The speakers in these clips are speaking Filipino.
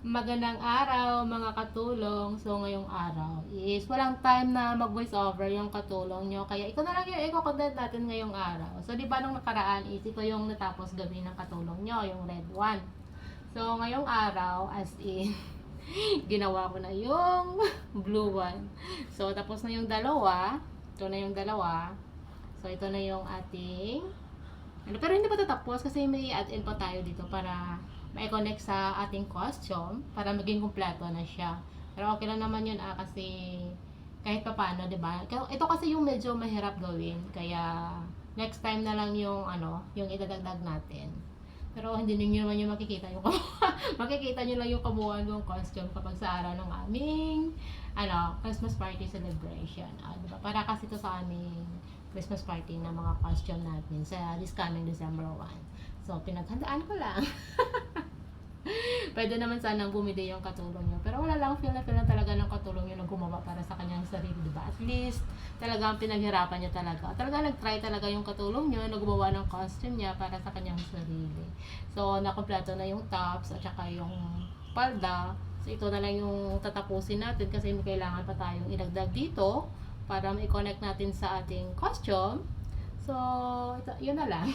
Magandang araw mga katulong. So ngayong araw is walang time na mag-voice over yung katulong nyo. Kaya ito na lang yung i-content natin ngayong araw. So di ba nung nakaraan is ito yung natapos gawin ng katulong nyo, yung red one. So ngayong araw as in ginawa ko na yung blue one. So tapos na yung dalawa. Ito na yung dalawa. So ito na yung ating pero hindi pa tatapos kasi may add-in pa tayo dito para ma-connect sa ating costume para maging kumpleto na siya. Pero okay lang naman yun kasi kahit pa paano, 'di ba? Ito kasi yung medyo mahirap gawin kaya next time na lang yung yung idadagdag natin. Pero hindi niyo naman yung makikita yung makikita niyo lang yung kabuuan ng costume kapag sa araw ng aming Christmas party celebration. 'Di ba? Para kasi ito sa aming Christmas party na mga costume natin sa this coming December 1. So, pinaghandaan ko lang. Pwede naman sanang bumili yung katulong niyo. Pero wala lang, feel na talaga ng katulong niyo na gumawa para sa kanyang sarili, di ba? At least, talagang pinaghirapan niya talaga. Talaga nag-try talaga yung katulong niyo na gumawa ng costume niya para sa kanyang sarili. So, nakompleto na yung tops at saka yung palda. So, ito na lang yung tatapusin natin kasi may kailangan pa tayong ilagdag dito para ma-connect natin sa ating costume. So, yun na lang.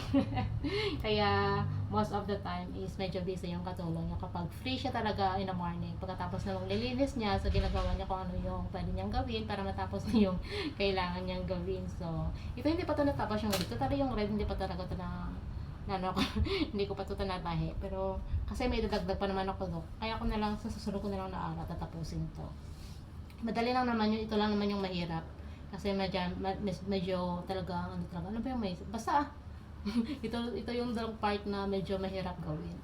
Kaya, most of the time is medyo busy yung katulong niya kapag free siya talaga in the morning. Pagkatapos na maglilinis niya, so ginagawa niya kung ano yung pwede niyang gawin para matapos na yung kailangan niyang gawin. So, ito hindi pa ito natapos yung red. Ito talaga yung red, hindi pa talaga ito hindi ko pa ito tanatahe. Pero, kasi may dadagdag pa naman ako doon. Kaya ko na lang, sa susunod ko na lang na araw, tatapusin to. Madali lang naman yun, ito lang naman yung mahirap. Kasi medyo talaga, ano ba yung may, basta ito yung dalawang part na medyo mahirap gawin.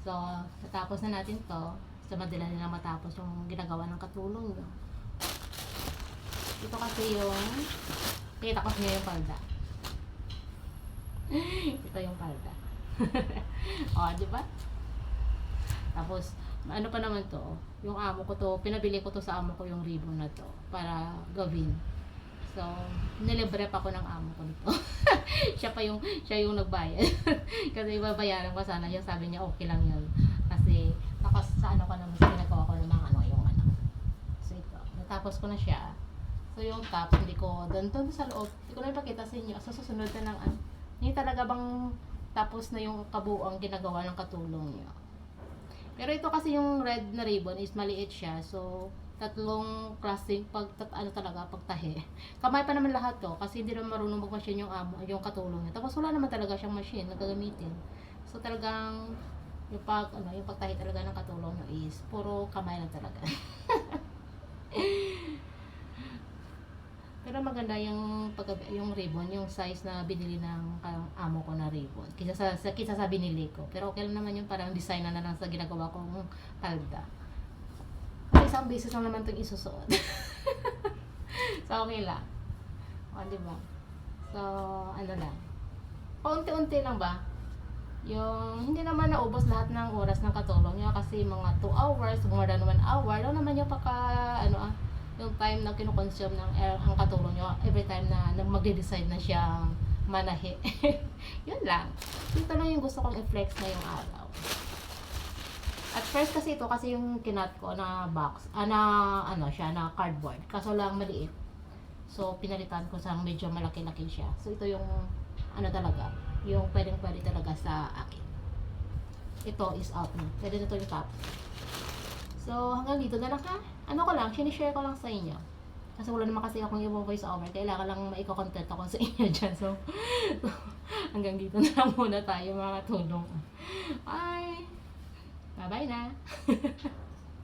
So, natapos na natin to. So, madali na matapos yung ginagawa ng katulong nyo. Ito kasi yung, kita ko niya yung palda. Ito yung palda. O, di ba? Tapos, ano pa naman to, yung amo ko to, pinabili ko to sa amo ko yung ribbon na to para gawin. So, nilibre pa ko ng amo ko nito. siya yung nagbayad. Kasi babayaran ko sana yung sabi niya okay lang yun. Kasi sa ano ko naman sa ginagawa ko ng mga yung So ito, natapos ko na siya. So yung top, hindi ko doon sa loob, hindi ko na ipakita sa inyo. So susunod na lang hindi talaga bang tapos na yung kabuuang ginagawa ng katulong niya. Pero ito kasi yung red na ribbon is maliit siya. So tatlong klaseng pagtahi. Kamay pa naman lahat to kasi hindi naman marunong mag-machine yung katulong niya. Tapos wala naman talaga siyang machine na gagamitin. So talagang yung pagtahi talaga ng katulong niya is puro kamay lang talaga. Pero maganda yung ribbon, yung size na binili ng amo ko na ribbon. Kisa sa binili ko. Pero okay lang naman yung parang design na lang sa ginagawa kong palda. Isang beses lang naman itong isusuot. So, okay lang. O, diba? So, ano lang. Paunti-unti lang ba? Yung, hindi naman naubos lahat ng oras ng katulong niya kasi mga 2 hours, more than 1 hour, lang naman yung yung time na kinukonsume ng ang katulong niya every time na magde-decide na siyang manahe. Yun lang. Ito lang yung gusto kong i-flex na yung araw. At first kasi ito kasi yung kinat ko na box, na cardboard. Kaso lang maliit. So pinalitan ko sa medyo malaki-laki siya. So ito yung talaga, yung pwedeng-pwede talaga sa akin. Ito is out na. Pwede na ito yung top. So hanggang dito na lang ha. Sinishare ko lang sa inyo. Kasi wala naman kasi akong ibang voice over. Kailangan lang maiko-content ako sa inyo dyan. So hanggang dito na lang muna tayo mga tulong. Bye! Bye-bye na!